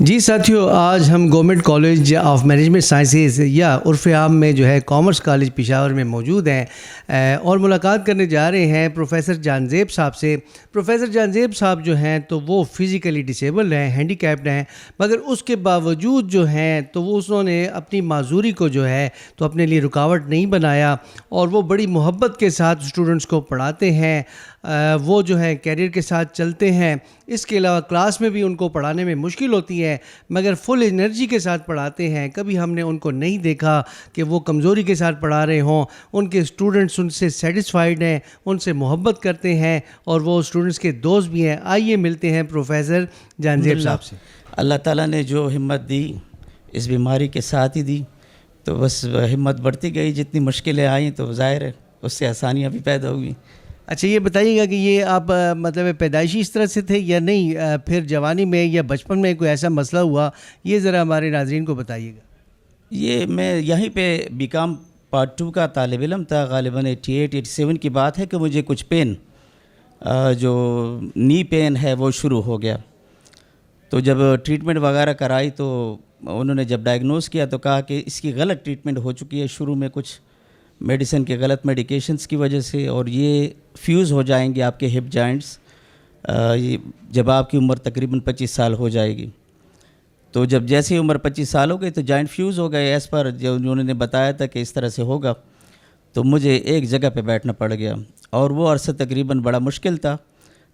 جی ساتھیوں، آج ہم government college of management sciences یا عرف عام میں جو ہے کامرس کالج پشاور میں موجود ہیں اور ملاقات کرنے جا رہے ہیں پروفیسر جانزیب صاحب سے۔ پروفیسر جانزیب صاحب جو ہیں تو وہ فزیکلی ڈسیبلڈ ہیں، ہینڈی کیپڈ ہیں، مگر اس کے باوجود جو ہیں تو وہ انہوں نے اپنی معذوری کو جو ہے تو اپنے لیے رکاوٹ نہیں بنایا اور وہ بڑی محبت کے ساتھ اسٹوڈنٹس کو پڑھاتے ہیں، وہ جو ہے کیریئر کے ساتھ چلتے ہیں۔ اس کے علاوہ کلاس میں بھی ان کو پڑھانے میں مشکل ہوتی ہے مگر فل انرجی کے ساتھ پڑھاتے ہیں۔ کبھی ہم نے ان کو نہیں دیکھا کہ وہ کمزوری کے ساتھ پڑھا رہے ہوں۔ ان کے اسٹوڈنٹس ان سے سیٹسفائیڈ ہیں، ان سے محبت کرتے ہیں اور وہ اسٹوڈنٹس کے دوست بھی ہیں۔ آئیے ملتے ہیں پروفیسر جانزیب صاحب سے۔ اللہ تعالیٰ نے جو ہمت دی اس بیماری کے ساتھ ہی دی، تو بس ہمت بڑھتی گئی۔ جتنی مشکلیں آئیں تو ظاہر ہے اس سے آسانیاں بھی پیدا ہوئیں۔ اچھا یہ بتائیے گا کہ یہ آپ مطلب پیدائشی اس طرح سے تھے یا نہیں، پھر جوانی میں یا بچپن میں کوئی ایسا مسئلہ ہوا؟ یہ ذرا ہمارے ناظرین کو بتائیے گا۔ یہ میں یہیں پہ بی کام پارٹ 2 کا طالب علم تھا، غالباً 88-87 کی بات ہے کہ مجھے کچھ پین جو نی پین ہے وہ شروع ہو گیا۔ تو جب ٹریٹمنٹ وغیرہ کرائی تو انہوں نے جب ڈائگنوز کیا تو کہا کہ اس کی غلط ٹریٹمنٹ ہو چکی ہے شروع میں کچھ میڈیسن کے غلط میڈیکیشنز کی وجہ سے، اور یہ فیوز ہو جائیں گے آپ کے ہپ جوائنٹس جب آپ کی عمر تقریباً 25 سال ہو جائے گی۔ تو جب جیسے عمر 25 سال ہو گئی تو جوائنٹ فیوز ہو گئے ایز پر جو انہوں نے بتایا تھا کہ اس طرح سے ہوگا۔ تو مجھے ایک جگہ پہ بیٹھنا پڑ گیا اور وہ عرصہ تقریباً بڑا مشکل تھا،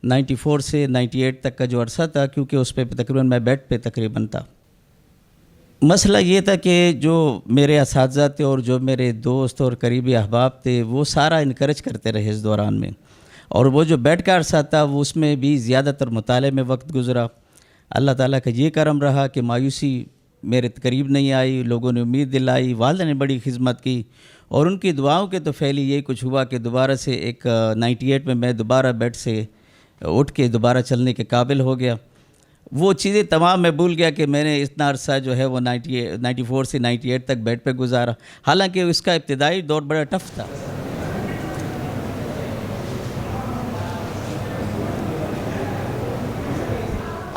94 سے 98 تک کا جو عرصہ تھا، کیونکہ اس پہ تقریباً میں بیڈ پہ تقریباً تھا۔ مسئلہ یہ تھا کہ جو میرے اساتذہ تھے اور جو میرے دوست اور قریبی احباب تھے وہ سارا انکریج کرتے رہے اس دوران میں، اور وہ جو بیڈ کا عرصہ تھا وہ اس میں بھی زیادہ تر مطالعے میں وقت گزرا۔ اللہ تعالیٰ کا یہ کرم رہا کہ مایوسی میرے قریب نہیں آئی، لوگوں نے امید دلائی، والدہ نے بڑی خدمت کی، اور ان کی دعاؤں کے تو پھیلی یہی کچھ ہوا کہ دوبارہ سے ایک 98 میں دوبارہ بیڈ سے اٹھ کے دوبارہ چلنے کے قابل ہو گیا۔ وہ چیزیں تمام میں بھول گیا کہ میں نے اتنا عرصہ جو ہے وہ 94 سے 98 تک بیڈ پہ گزارا، حالانکہ اس کا ابتدائی دور بڑا ٹف تھا۔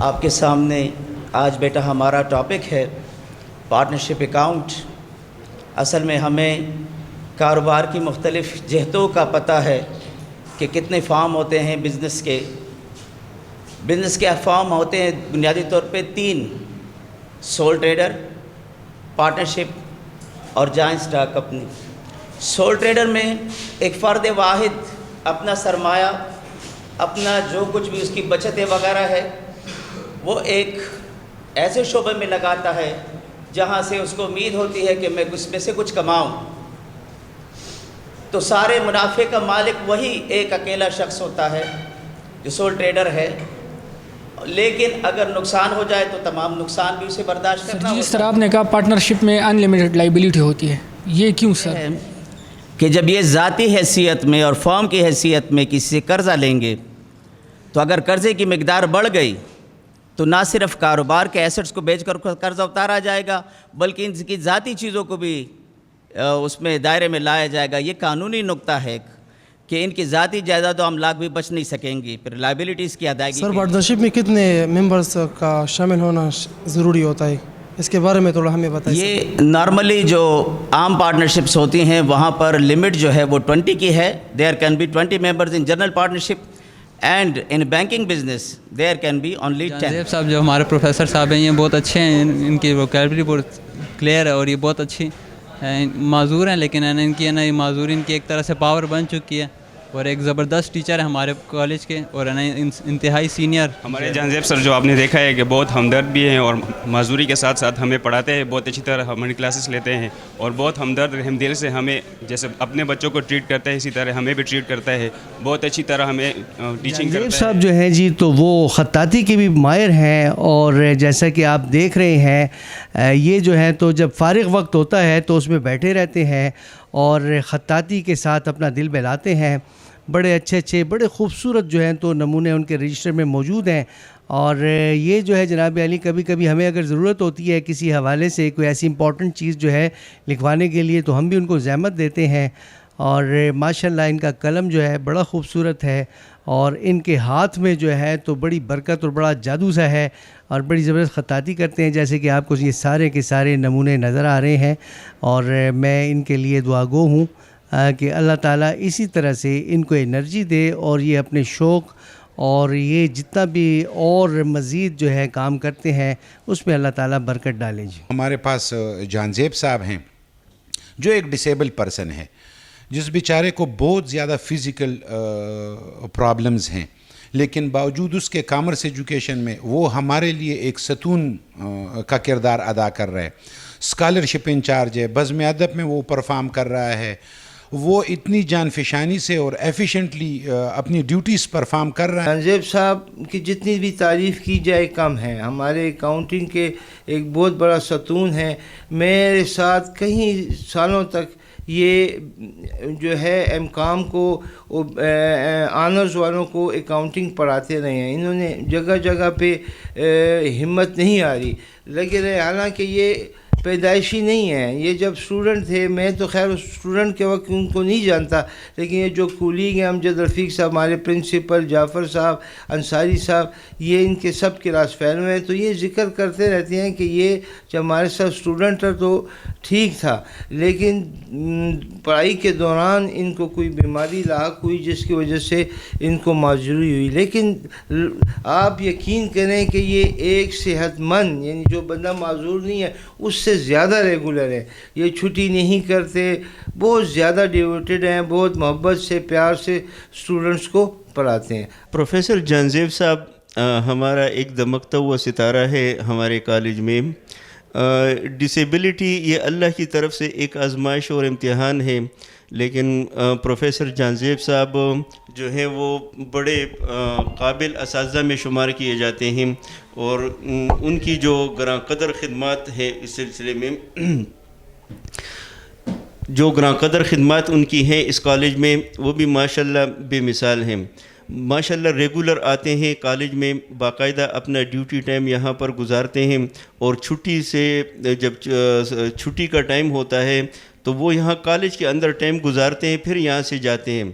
آپ کے سامنے آج بیٹا ہمارا ٹاپک ہے پارٹنرشپ اکاؤنٹ۔ اصل میں ہمیں کاروبار کی مختلف جہتوں کا پتہ ہے کہ کتنے فارم ہوتے ہیں بزنس کے فارم ہوتے ہیں بنیادی طور پہ 3: سول ٹریڈر، پارٹنرشپ اور joint stock company. Civil trader میں ایک فرد واحد اپنا سرمایہ، اپنا جو کچھ بھی اس کی بچتیں وغیرہ ہے وہ ایک ایسے شعبے میں لگاتا ہے جہاں سے اس کو امید ہوتی ہے کہ میں اس میں سے کچھ کماؤں۔ تو سارے منافع کا مالک وہی ایک اکیلا شخص ہوتا ہے جو سول ٹریڈر ہے، لیکن اگر نقصان ہو جائے تو تمام نقصان بھی اسے برداشت کرنا ہوتا ہے۔ جس طرح آپ نے کہا پارٹنرشپ میں ان لمیٹڈ لائبلٹی ہوتی ہے، یہ کیوں سر؟ کہ جب یہ ذاتی حیثیت میں اور فرم کی حیثیت میں کسی سے قرضہ لیں گے تو اگر قرضے کی مقدار بڑھ گئی تو نہ صرف کاروبار کے ایسٹس کو بیچ کر قرضہ اتارا جائے گا بلکہ ان کی ذاتی چیزوں کو بھی اس میں دائرے میں لایا جائے گا۔ یہ قانونی نقطہ ہے کہ ان کی ذاتی جائیداد و املاک بھی بچ نہیں سکیں گی، پھر لائبلٹیز کی ادائیگی۔ سر پارٹنرشپ میں کتنے ممبرس کا شامل ہونا ضروری ہوتا ہے؟ اس کے بارے میں تھوڑا ہمیں بتائیے۔ یہ نارملی جو عام پارٹنرشپس ہوتی ہیں وہاں پر لمٹ جو ہے وہ 20 کی ہے۔ There can be 20 members in general partnership and in banking business there can be only 10۔ Jahanzeb sahib جو ہمارے پروفیسر صاحب ہیں یہ بہت اچھے ہیں، ان کی ووکیبلری بہت کلیئر ہے اور یہ بہت اچھی معذور ہیں، لیکن ان کی یہ معذوری ان کی ایک طرح سے پاور بن چکی ہے، اور ایک زبردست ٹیچر ہے ہمارے کالج کے اور انتہائی سینئر۔ ہمارے جانزیب سر جو آپ نے دیکھا ہے کہ بہت ہمدرد بھی ہیں اور معذوری کے ساتھ ساتھ ہمیں پڑھاتے ہیں، بہت اچھی طرح ہماری کلاسز لیتے ہیں اور بہت ہمدرد رحم دل سے ہمیں جیسے اپنے بچوں کو ٹریٹ کرتا ہے اسی طرح ہمیں بھی ٹریٹ کرتا ہے، بہت اچھی طرح ہمیں ٹیچنگ کرتا ہے۔ جانزیب صاحب جو ہیں جی تو وہ خطاطی کے بھی ماہر ہیں، اور جیسا کہ آپ دیکھ رہے ہیں یہ جو ہے تو جب فارغ وقت ہوتا ہے تو اس میں بیٹھے رہتے ہیں اور خطاطی کے ساتھ اپنا دل بہلاتے ہیں۔ بڑے اچھے بڑے خوبصورت جو ہیں تو نمونے ان کے رجسٹر میں موجود ہیں، اور یہ جو ہے جناب علی کبھی کبھی ہمیں اگر ضرورت ہوتی ہے کسی حوالے سے کوئی ایسی امپورٹنٹ چیز جو ہے لکھوانے کے لیے تو ہم بھی ان کو زحمت دیتے ہیں، اور ماشاءاللہ ان کا قلم جو ہے بڑا خوبصورت ہے اور ان کے ہاتھ میں جو ہے تو بڑی برکت اور بڑا جادو سا ہے اور بڑی زبردست خطاطی کرتے ہیں، جیسے کہ آپ کو یہ سارے کے سارے نمونے نظر آ رہے ہیں. اور میں ان کے لیے دعا گو ہوں کہ اللہ تعالیٰ اسی طرح سے ان کو انرجی دے اور یہ اپنے شوق اور یہ جتنا بھی اور مزید جو ہے کام کرتے ہیں اس میں اللہ تعالیٰ برکت ڈالیں. جی ہمارے پاس جان زیب صاحب ہیں جو ایک ڈسیبل پرسن ہے، جس بیچارے کو بہت زیادہ فزیکل پرابلمز ہیں، لیکن باوجود اس کے کامرس ایجوکیشن میں وہ ہمارے لیے ایک ستون کا کردار ادا کر رہا ہے. اسکالرشپ انچارج ہے، بزم ادب میں وہ پرفارم کر رہا ہے. وہ اتنی جان فشانی سے اور ایفیشینٹلی اپنی ڈیوٹیز پرفارم کر رہا ہے. جان زیب صاحب کی جتنی بھی تعریف کی جائے کم ہے. ہمارے اکاؤنٹنگ کے ایک بہت بڑا ستون ہے. میرے ساتھ کئی سالوں تک یہ جو ہے ایم کام کو آنرز والوں کو اکاؤنٹنگ پڑھاتے رہے ہیں. انہوں نے جگہ جگہ پہ ہمت نہیں آ رہی لگے رہے، حالانکہ یہ پیدائشی نہیں ہے. یہ جب اسٹوڈنٹ تھے، میں تو خیر اس اسٹوڈنٹ کے وقت ان کو نہیں جانتا، لیکن یہ جو کولیگ ہیں امجد رفیق صاحب، ہمارے پرنسپل جعفر صاحب، انصاری صاحب، یہ ان کے سب کلاس فیلو ہیں. تو یہ ذکر کرتے رہتے ہیں کہ یہ جب ہمارے ساتھ اسٹوڈنٹ تھا تو ٹھیک تھا، لیکن پڑھائی کے دوران ان کو کوئی بیماری لاحق ہوئی جس کی وجہ سے ان کو معذوری ہوئی. لیکن آپ یقین کریں کہ یہ ایک صحت مند، یعنی جو بندہ معذور نہیں ہے اس سے زیادہ ریگولر ہے. یہ چھٹی نہیں کرتے، بہت زیادہ ڈیوٹیڈ ہیں، بہت محبت سے پیار سے اسٹوڈنٹس کو پڑھاتے ہیں. پروفیسر جان زیب صاحب ہمارا ایک دمکتا ہوا ستارہ ہے ہمارے کالج میں. ڈسیبلٹی یہ اللہ کی طرف سے ایک آزمائش اور امتحان ہے، لیکن پروفیسر جان زیب صاحب جو ہیں وہ بڑے قابل اساتذہ میں شمار کیے جاتے ہیں، اور ان کی جو گراں قدر خدمات ہیں اس سلسلے میں، جو گراں قدر خدمات ان کی ہیں اس کالج میں، وہ بھی ماشاءاللہ بے مثال ہیں. ماشاءاللہ ریگولر آتے ہیں کالج میں، باقاعدہ اپنا ڈیوٹی ٹائم یہاں پر گزارتے ہیں، اور چھٹی سے جب چھٹی کا ٹائم ہوتا ہے تو وہ یہاں کالج کے اندر ٹائم گزارتے ہیں، پھر یہاں سے جاتے ہیں.